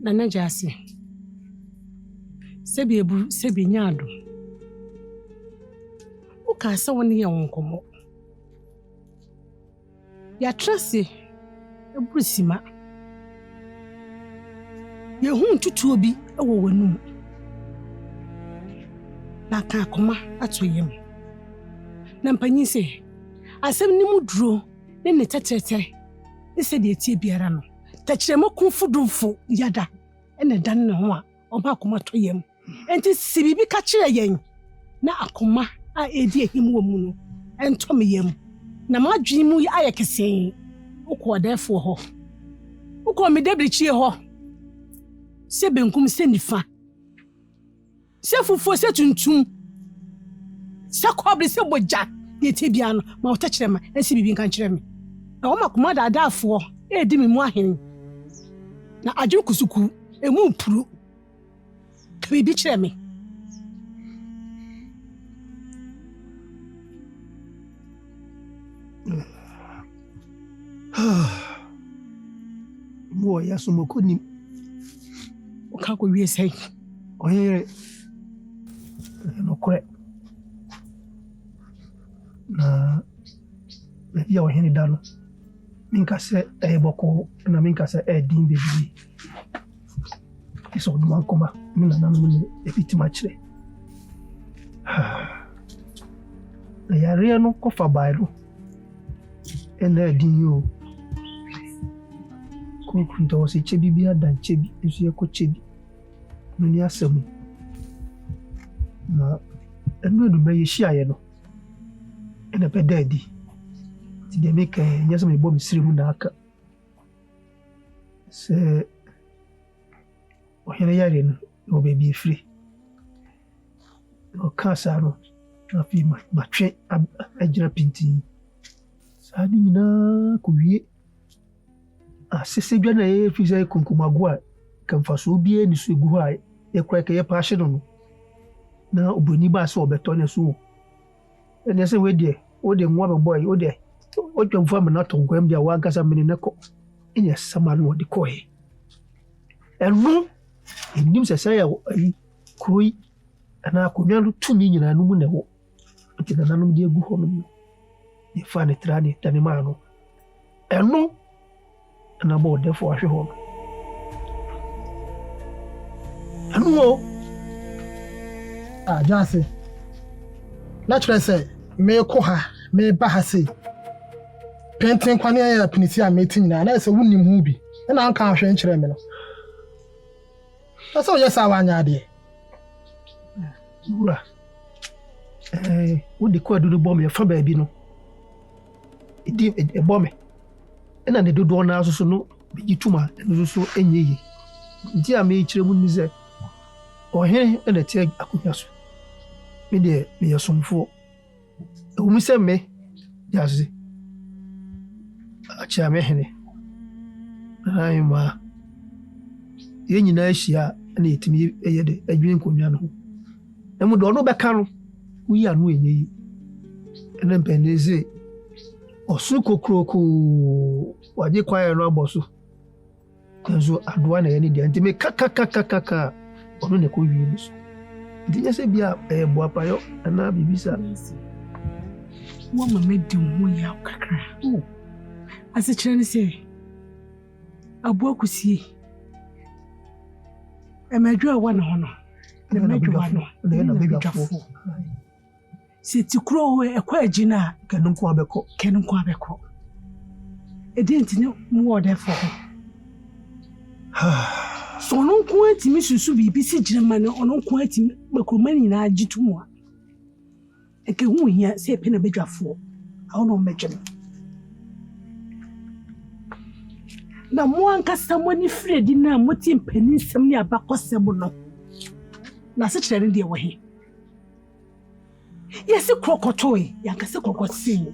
Nana Jasi. Sebi nyado. Uka asa wani ya wonkomo. Ya trase ebrusima. Ye hu ntutu obi ewo wanum. Na ka akoma ato yem. Na mpanyin se asem ni muduro ne ne tetete. Ese de etie biara no. Tachiremo kunfudumfo yada ene dan ne ho a oba akoma to yem. Enti sibibi ka kire yen na akoma a edi ehim wo mu no ento me yem. Na madwi mu aye kesen. Ukọ defo ho. Ukọ me debrichie ho. Se benkum se nifa. Se fufuo se tuntum. Se kobri se boja de tebia no ma otachire ma ensi bibi kan kire me. Na wo makoma da adafo edi me mu ahen. Na adwo kusuku emu puru. Bibi kire me. Boy, ya sumo kuni. Kako wie sei. Ohere. No kure. Na ya ohere dalo. Minka se boko na minka se din bebi. Iso duma koma mina na no epiti machire. Na ya ria no kofa bairo. Ena din yo. Kunkunta wasi chebi bi adan chebi esu ye ko chebi. Nuni asemu. Na enu do be yehia ye no. Ena pe dadi. Ti de make nyasa me bo misiri mu na aka. Se ohene yare no o be bi free. O kasa no na fi ma twe agira pinti. Sa ni nyina ko wie. Sese dwa na ye fi sai kunkumagua kan faso bie ni so egu ha ye kra ke ye pa hye no na oboni ba so obeto ne so ene se we de o de nwa be boy o de o twamfo am na tonkwam dia wa nkasa mene ne ko enye samalo de ko he enu enim sese ya ayi kroi ana akonwa no tumi nyina no mu ne ho nti na nanom de egu ho no ye fa ne trade tane ma no enu na bo defo ahwe ho anu Jase naturally say me ko ha me ba ha say painting kwane ya pinisi a meeting na say wunnim hu bi na anka ahwe nkire me no so yes awanya de ura wo de ko adu bo me fa ba bi no idi bo me ena ne dodo na aso no bigituma no so enyeyi nti a me kire mu ni ze ohe ena ti akunya so me de me yasomfo o mi se me yazi acha me hene ai ma ye nyina ahia na etimi eye de adwen konwa no emu do no beka no wi anu enyeyi ena mpendeze osu kokroko waje kwaye no abosu kanzo adoa na yani de anti me kaka onu ne ko wi niso ndinya se bia bo apayo na bibisa wo mama di wo ya kakra ase kire ne se abo akusie emadwa wa na hono ne medwa no na bigafo se tikro we ekwa agina kenu nko abeko edenti ne mu order for so no nko atimi susu bibi si girema ne ono nko atimi makroma nyina agitu a eke hu hia se pe na bedwafo awo no medwem na mo ankasa mo ni fredi na moti mpani nsem ne abakosem no na se kire ne de wo he yesi krokotoi yankase krokotsi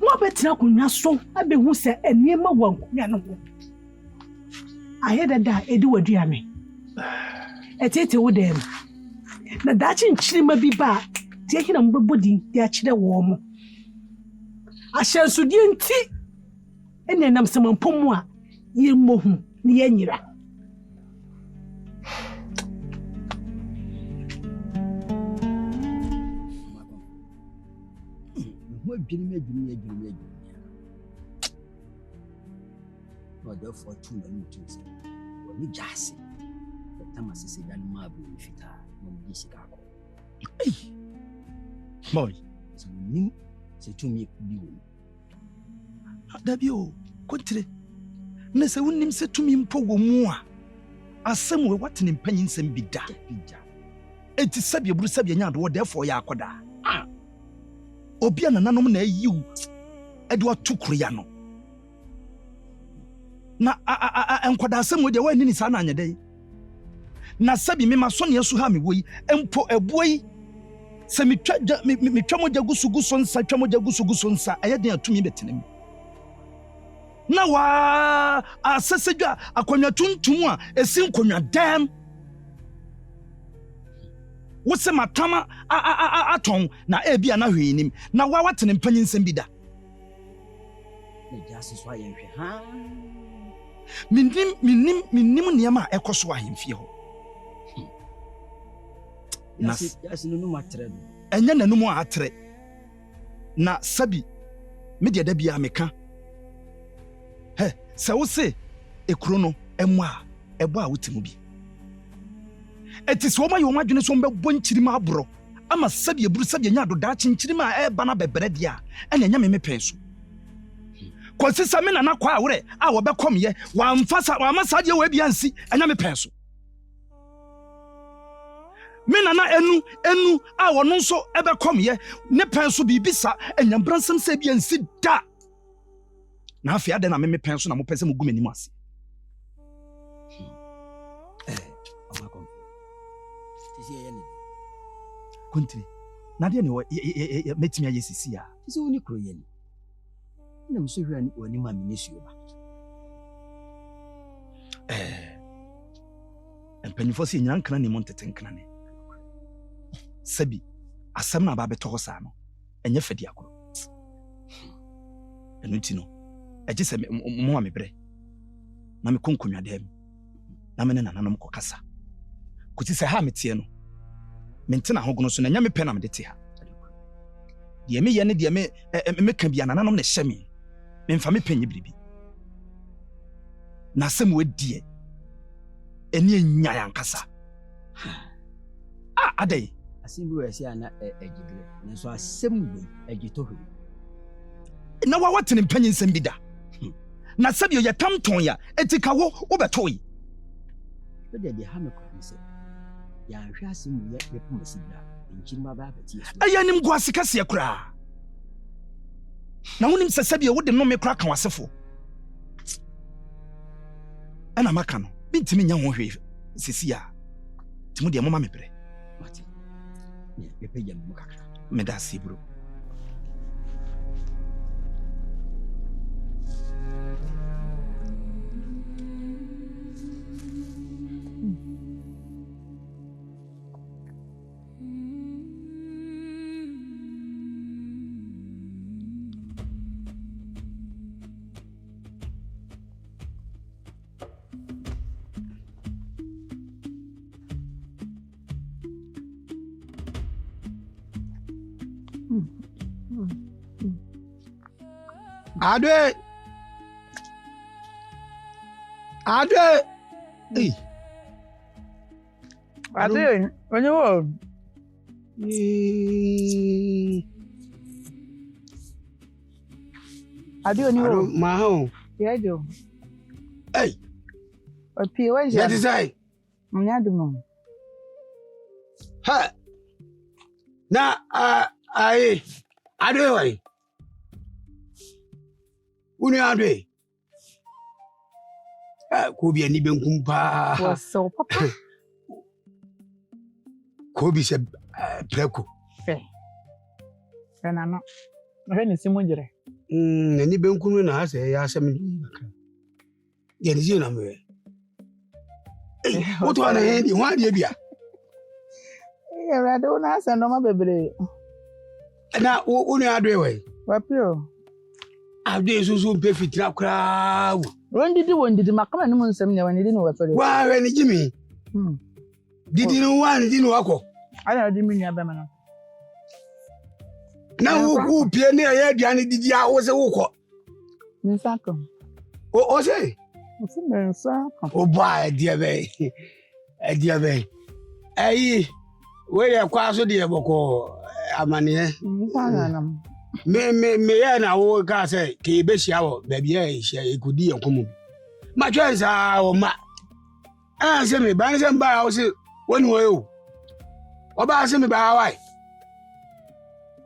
mo betina kunwa so abehu se eniema wankunwa no ho ayedada edi waduame etete wo dem na dachi nchirima bi ba tie hina mbebodi de akire wo mo ahyɛnsodie nti ɛna nam sɛmampɔmu a yɛmmɔhu ne yɛnyira therefore two no two say we jase the time asese dan ma bu fita no bi sika ko boy so nim se to me bi wo da bi o kontre na se wonim se to me mpo wo mu a asem we watene mpanyin sem bi da enti sabia buru sabia nya do therefore ya akoda obi anananom na ayiw e do atukuru ya no na enkwada asem we de wa nini sa na anyede na sabi me maso ne asu ha me woyi empo ebuoyi se metwa mogya gusuguso nsa twa mogya gusuguso nsa ayede atumi betenem na wa asesedwa akonwa tuntum a esi nkonwa dam wose matama aton na ebia na hwenim na wa watene mpanyin nsem bi da na jase so ayenhwe ha minim niama ekoso ahemfie ho yasi no matre no enya nanum a atre na sabi me de da bia meka se wo se ekuro no emo a ebo a wotemu bi etis wo ma yo madwene so mbebo nchirima abro ama sabi eburu sabi nya do da chinchirima a eba na bebre dia ena nya me pen so konsisa me na kwa awre a wo bekom ye wa mfasa wa masade we bia nsi enya me pen so me na enu a wo no so ebekom ye ne pen so bibisa enya bransam se bia nsi da na afia de na me pen so na mo pese mo gumanim ase kontri na de ne metimi ayesisi a tisi woni kro ye ni na mso hwa ni wani ma menesuo ba empanifo se nyina nkana ne mo ntete nkana ne sabi asam na ba beto ho sa no enye fadi akoro enu ti no eje se mo me bre na me konkonwa dem na me ne nananom kokasa kuti se ha metie no mentena hogono so na nya me pɛ na me de te ha de me ye ne de me ka bia nananom ne hye me memfa me panyi biribi na sem wadie eni enya yankasa adai asem bi wasi ana ejidre nanso asem we ejitohwe na wa watene mpanyin nsem bi da na sabio ya tamton ya etika wo obetoyi de ha me kwa nse ya hwe asem ye pumesibra nchima ba abati ayanim guasikase kura na wonim se sabio wo de no me kura kan wasefo ana maka no bintimi nya ho hwe sisi a timu de mama mebre mati ne pepe yam mukakra me da sibro Ade. Hey. Ade, onye wo? Ade onye wo? Ma ho. Ya jo. Hey. Opi wa ja. That is I. Mnya dumo. Ha. Na ai. Ade wai. Uni ade. Ko bi ani benkum pa. So papa. Ko bi se preko. Kana no. Ni simu jire. Ani benkum na ase ya asem ni bakra. Ye ni je na me. What one he ho ade bia. Ya rado na ase no ma bebre. Na uni ade wai. Wapio. Ade so mpe fitira kra wo. Wondidi makama no nsem ne wondidi no waso de. Wa we ni Jimmy. Didi no wa ni no akọ. Ana di mi nya be mana. Na wo pie ne ya aduane didi a wo se wo kọ. Nsako. O se. Ofu me nsako. O ba dia be. Dia be. Ayi we ya kwa so de boko amane. Nsananam. Me ya na wo ka se ke be hia wo ba bia hia ekudi enkomo. Ma twensa wo ma. Se me ba se mba wo se woni wo yo. Oba se me ba why.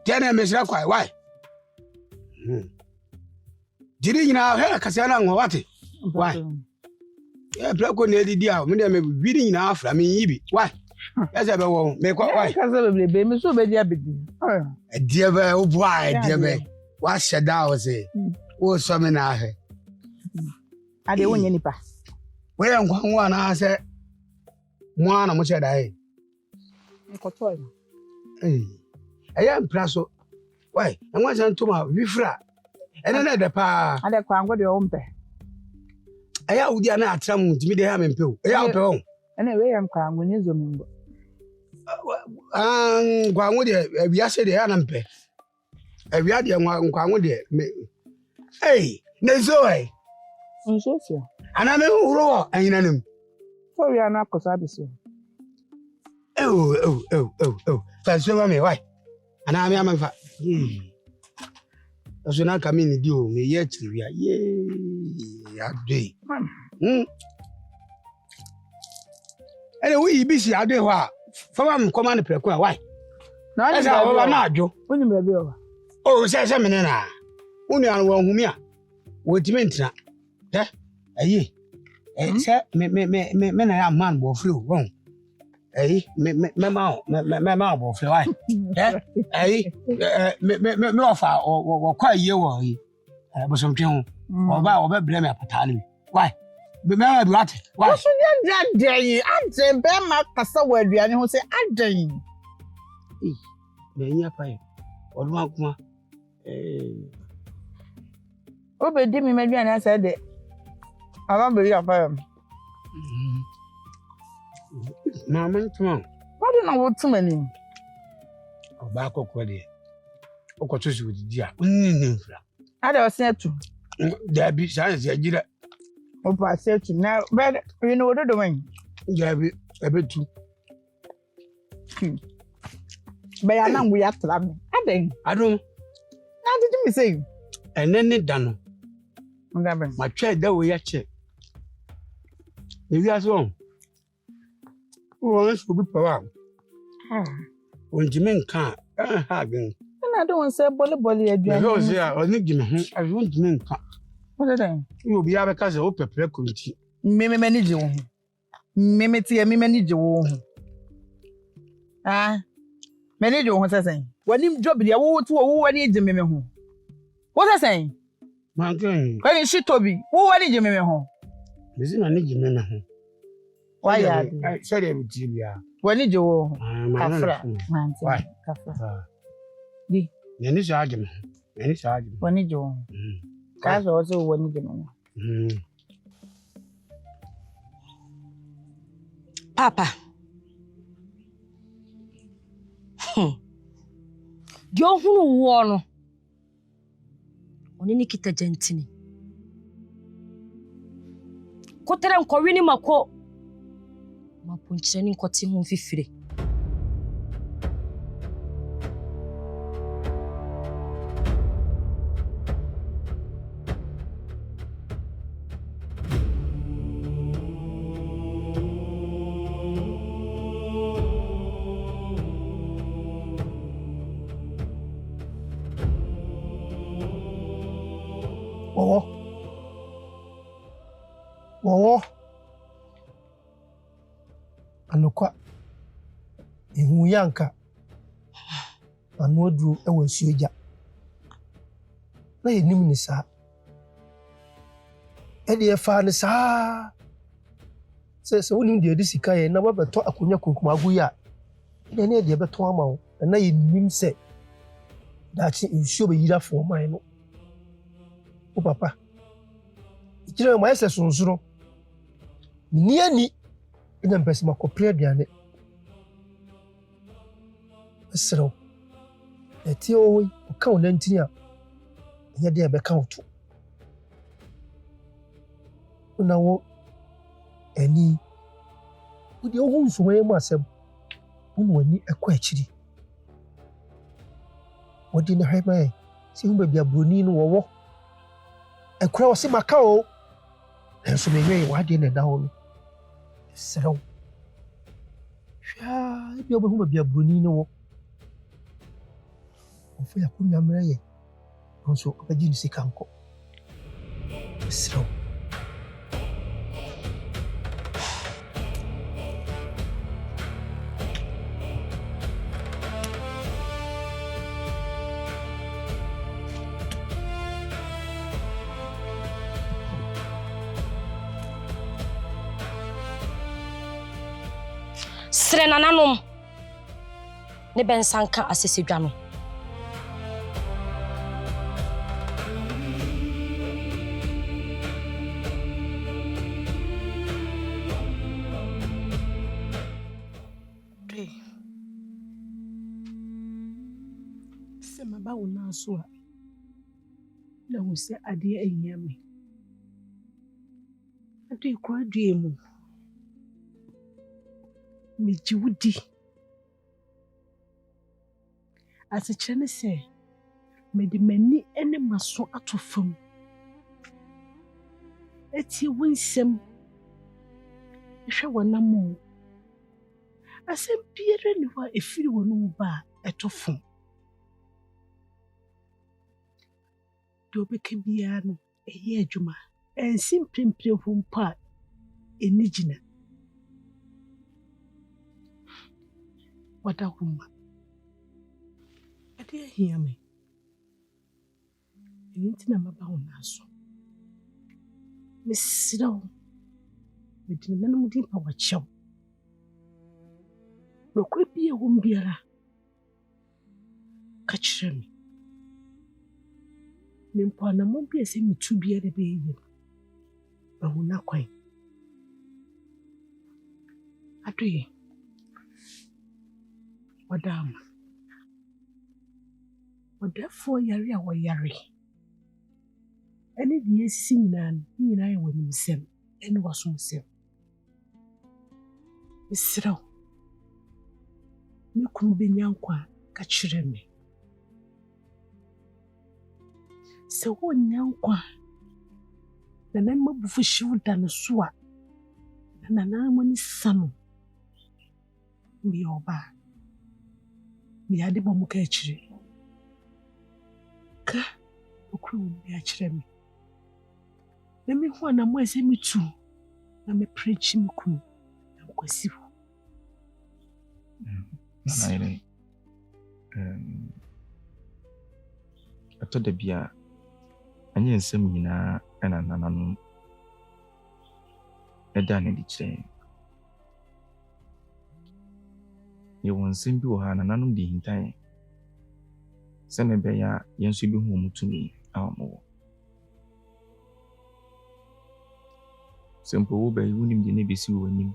Tena me sira kwai why. Jiri nyina he kasa na ngo wate. Why? Plako ne didi a me dem bidi nyina afra me yibi. Why? Ese be wo me kwa why? Kasa be me so be dia bidi. Dia be wo boy dia be. Wa sheda wo se. Wo so me na he. Ade wonye nipa. We nkwa nwa na se. Mwa na mo sheda he. Nkoto. Aya mpraso. Why? Enwa se ntoma wifra. Ene na de pa. Ade kwa ngo de o mpe. Aya udi ana atram ntimi de ha me mpe o. Aya ope o. Ene we yam kwa ngo nyezo mimbo. Kwa ngo de wiase de ana mpe. Ewia de kwa ngo de me. Nezo Nsosia. Ana me huro anyina nem. So we are na kosa biso. Fanso ma me why? Ana me amfa. Aso na ka me ni di o me ye chiri wia. Ade. Ele we bisi ade ho a. Fama me command preko why? Na asa baba na adwo. Oni me be o. O se me ne na. Unu an wo humi a. Wo timi ntina. Ayi. Se me na ya man bo free o. Ayi me ma bo free why? Ayi me ofa wo kwa ye wo yi. Bo so ntwe ho. Oba blame apata ni. Why? Me ma bi wate. Why? So ya dey ante be ma kasa wa aduane ho se adan. Me nya pa ye. Oduma kuma. Obedi mi maduane asa de. Aba be ya pa. Mama ntuma. What do na wo tumani? Oba kokko de. Okoto si odidi a. Nni nfra. Ade o se atu. Dabi sa se agira. O pa se atu na be you know do man. Dabi ebetu. Be ya na we atra me. Aden. Adom. Na did me say? Enene da no. Ngabe. Ma twa da wo ya che. Ewi aso. Wo so bi pa wa. Onjime nka ha gen. Na do won say boli aduane. Yo say a oni gime ho, ayi onjime nka. What then? Yo bi abeka say o pepre konti. Me manage wo. Me tie me manage wo. Manage wo say. Wanim job dia wo to wo wani je me ho. What say? Man kan. Kwani shitobi. Wo wani je me ho. Bisi na ni gime na ho. Why ya? Say dem ti bia. Wani je wo. Kafra. Why? Kafra. Di. Neni sa agem. Neni sa agem. Wani je wo. Ka so so wani je me. Papa. Yo hunu wo no. Oni ni kita gentini. Kotere nkowi ni mako. Mapunchire ni nkoti hu fifire. Wo anokwa ehu yanka anu aduru ewo nsuoja na yenim ni sa ede efa ni sa se wonim de sika ye na babeto akonya kunkum agu ya ede ne de beto ama wo na yenim se dachi nsuo be yira fo man no O papa. Ikyire mo ayese sonsoro. Ni ani ina mpese makopre aduane. Esero. Eti o ka wona ntini a. Nya de be ka woto. Una wo ani udi ohun suwe mu asem. Unu wani ekwa akiri. Wodi na hweba si hu bia broni no wowo. Ekura wo se maka o. Enso me nwe wa de na da ho no. Esero. Hwa bia obo hu bia broni no wo. Ofu ya kunya mra ye. Onso obaji ni sika nko. Esero. Srenananom ne bensanka asesedwa no. Sema ba wona so a na hu se ade anyame. Ade kwa due mu. Mijiwudi. Asikyene se mede mani ene maso atofam. Eti winsem. Ehwe wonamo. Asem biere ne wa efiri wonu ba etofam. Do beke bia no eye adwuma. Ensim prempre humpa enigina. Wada huma. Ade ahia me. Enti na maba wona so. Mesiraw. Medina na mudi pa wachaw. Lokwe bia wumbiara. Kachiremi. Nimpo na mo bia se mitu bia de be yi. Ba wona kwan. Adoye. Wadama. Wadafo yare a woyare. Ene die sisi nyina ye woni sem. Ene waso sem. Misraw. Me kunu benyankwa ka kire me. Se wonyankwa. Na nan mabufu shiwda no so a. Na nan mani sano. Mi oba. Mi ade bo muka akire. Ka okru mi akire mi. Na mi ho na mo ese mi tu. Na me preach mi ku. Na kwasiwo. Naire. Atoda bia anye nsem nyina ena nananu. Eda ne di kire. Ye wonsem bi wo ha nananum di hintan. Sene be ya yenso bi hu mutumi awamo. Sempo wo be wunim de ne besi wo nim.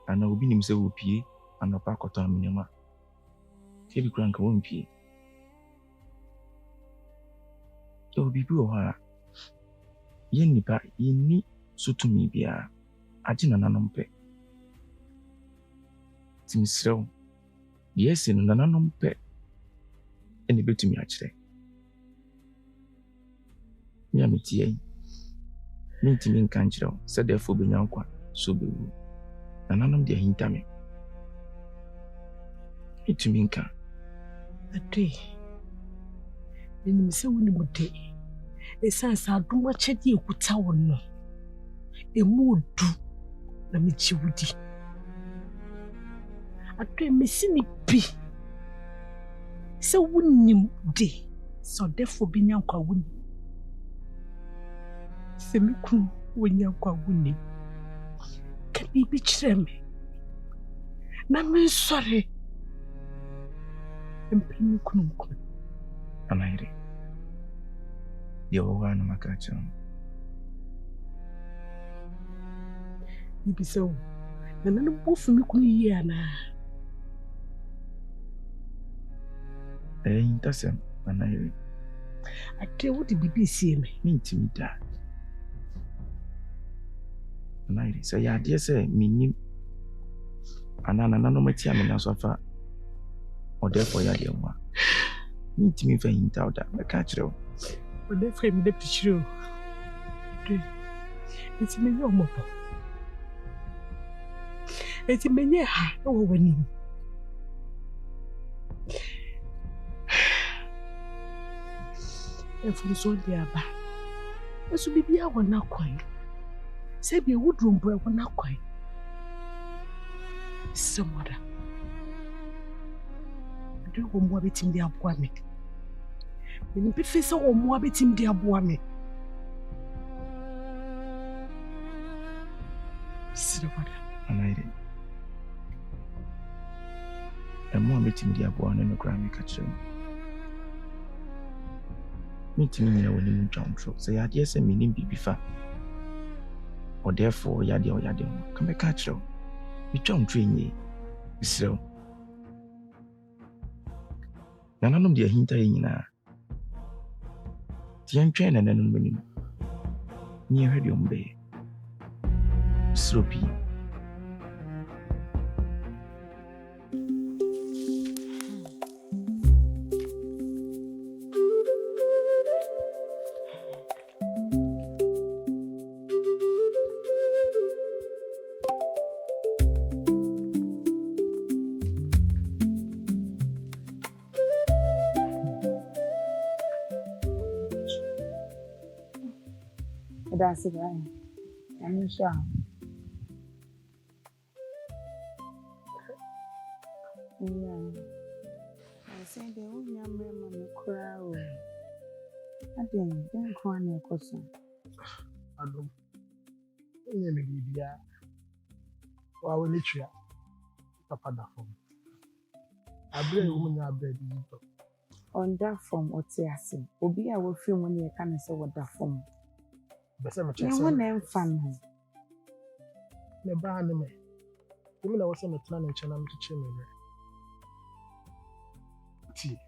Ana obi nim se wo pie anopa akoto minima. Kebi kranka wo mpie. Obi bi wo ha. Yen nipa yeni sutumi bia. Aji nananum pe. Timisrew. Yes, no nananum pe. Eni betumi akire. Mi amiti mi ntimi nka nkire o. Se defo benyankwa so bewu. Nananum de hintame. Itumi nka. Ade. Eni se woni mude. Esansa aduma chedi ekuta wonno. Emu odu na michiwudi. Ade mesini pi. Se wunim de. So defo benyankwa woni. Se miku wenyankwa woni. Ka bibi kire me. Na me sore. Empini kunum. Anaire. deɛ ɔwɔ hɔ a na maka akyerɛ wo. Ibisa wo. Na nana bofu me kunu yie anaa? Ɛyɛ hintasɛm anayere. Ade wo de bibi sie me. Mentimi da. Anayere sɛ yɛ adeɛ sɛ mennim anaa nananom atia me na so afa ɔdɛfoɔ yɛ adeɛ ho a mentimi fa hinta wo da bɛka akyerɛ wo. Ɔdɛfoɔ mi da pikyire o. Eti menye ɔmɔbɔ. Eti menye ha ɛwɔ w'anim. Efuru so de aba. Esu bibia wɔ na kwan. Sɛ bi ewuduru mpo ɛwɔ na kwan. Semoda. Ade wo mo abetim de aboa me. Meni pefe sɛ wo mo abetim de aboa me. Semoda. Anayere. Ɛmo a metim de aboa no no kora meka kyerɛ wo. Mentimi nyina w'anim ntwantwerɛ sɛ yɛ adeɛ sɛ menim biribi fa ɔdɛfoɔ yɛadeɛ ɔyɛadeɛ ho ka mɛka kyerɛ wo. Metwa wo ntwerɛ nyie mesrɛ wo. Nananom de ahinta yɛ nyinaa nti yɛntwɛn nananom anim ne yɛhwɛ deɛ ɔmo bɛyɛ. Mesrɛ pii. That's it, right? I'm sure. Yeah. I said the only number on the crowd. I didn't cry any question. I don't. You may be there. Or I will let you. Papa, that form. I believe woman are bed. On that form, what's the say? Obi, I will feel when you can say what that form. You want them fun. Me ba ne me. You mean I was on the plan and channel to change me. T.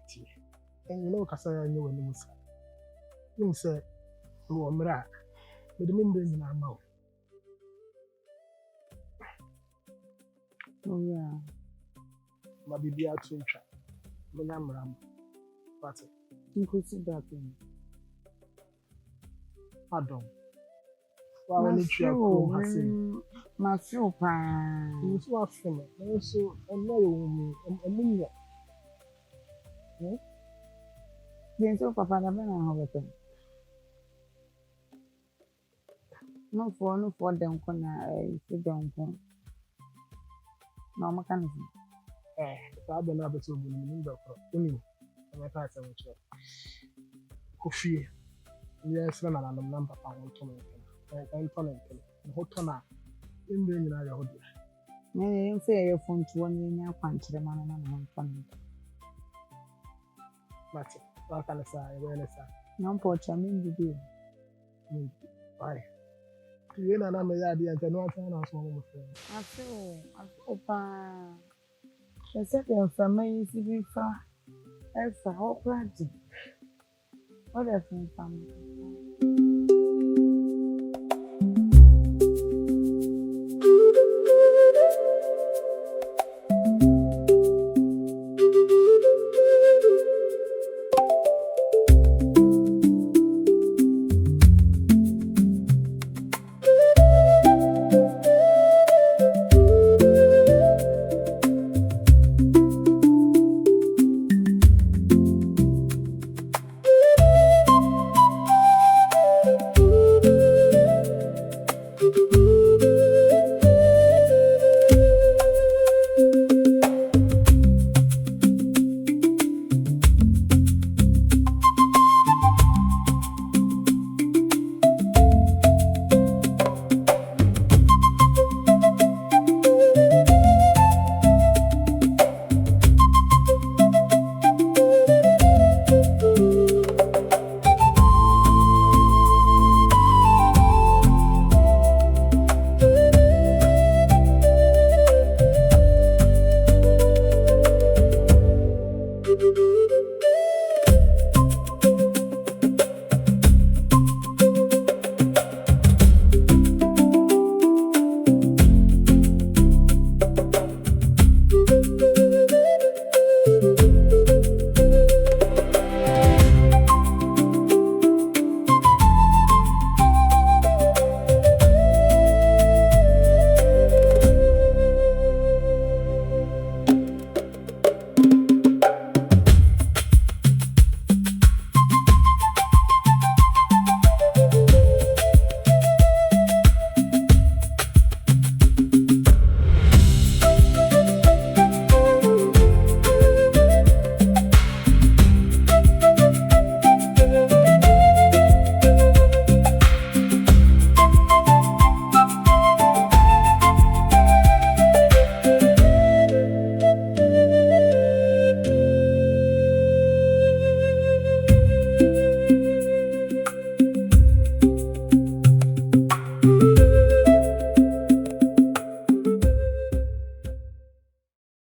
And you know, Cassia, I knew when you was. You say, oh, Mra, with the membrane in our mouth. Oh, yeah. My baby out to try. When I'm ram. What's it? You could see that thing. I don't. My feel you so afraid. So, I'm not a million. Then so, Papa, I've been on her. No for them, sit down. No mechanism. I've been able to believe in I'm a person with you. Coffee. Yes, I'm a number of I'm telling you, Hotona, in the United States. I say your phone to 1 year, punch the man and one. That's it. What can I say? No porch, I mean, you do. Why? You and I may have the antenna as one. I feel, I said your family is be far. As a whole project. What a family.